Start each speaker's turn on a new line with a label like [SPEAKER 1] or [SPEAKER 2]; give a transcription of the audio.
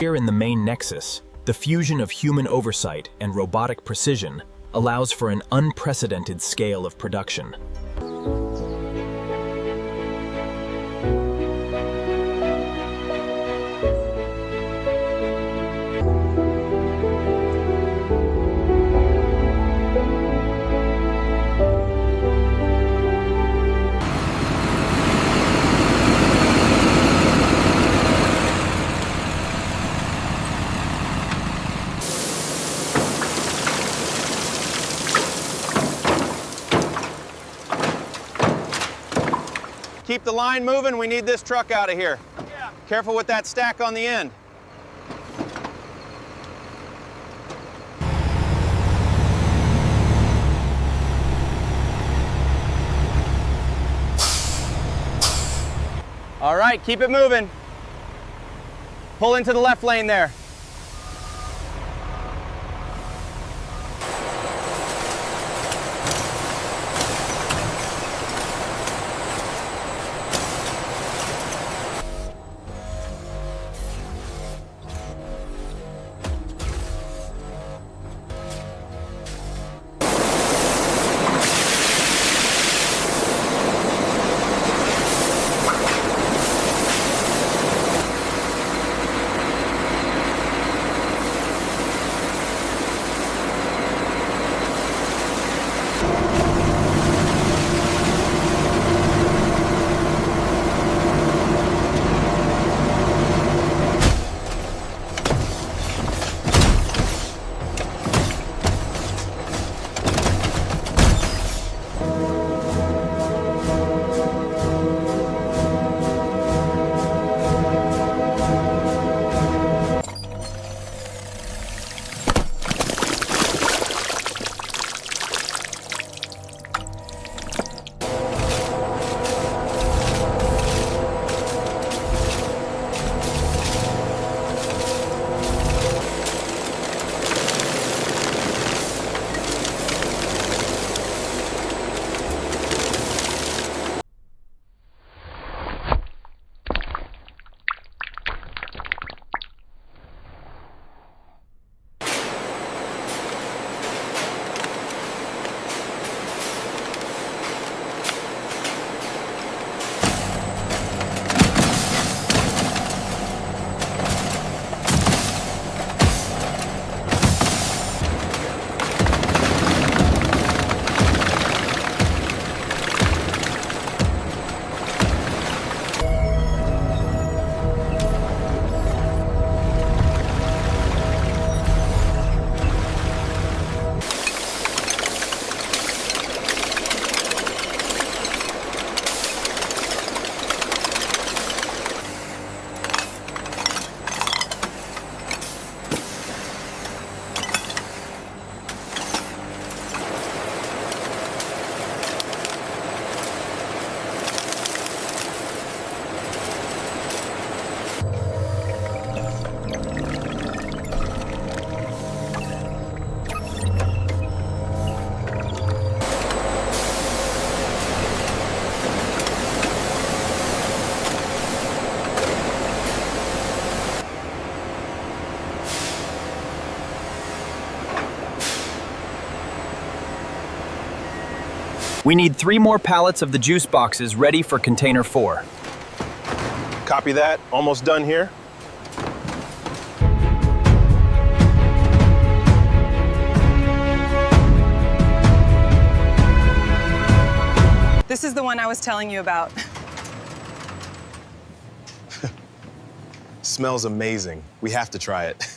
[SPEAKER 1] Here in the main nexus, the fusion of human oversight and robotic precision allows for an unprecedented scale of production.
[SPEAKER 2] Keep the line moving, we need this truck out of here. Yeah. Careful with that stack on the end. All right, keep it moving. Pull into the left lane there.
[SPEAKER 1] We need 3 more pallets of the juice boxes ready for container 4.
[SPEAKER 3] Copy that. Almost done here.
[SPEAKER 4] This is the one I was telling you about.
[SPEAKER 3] Smells amazing. We have to try it.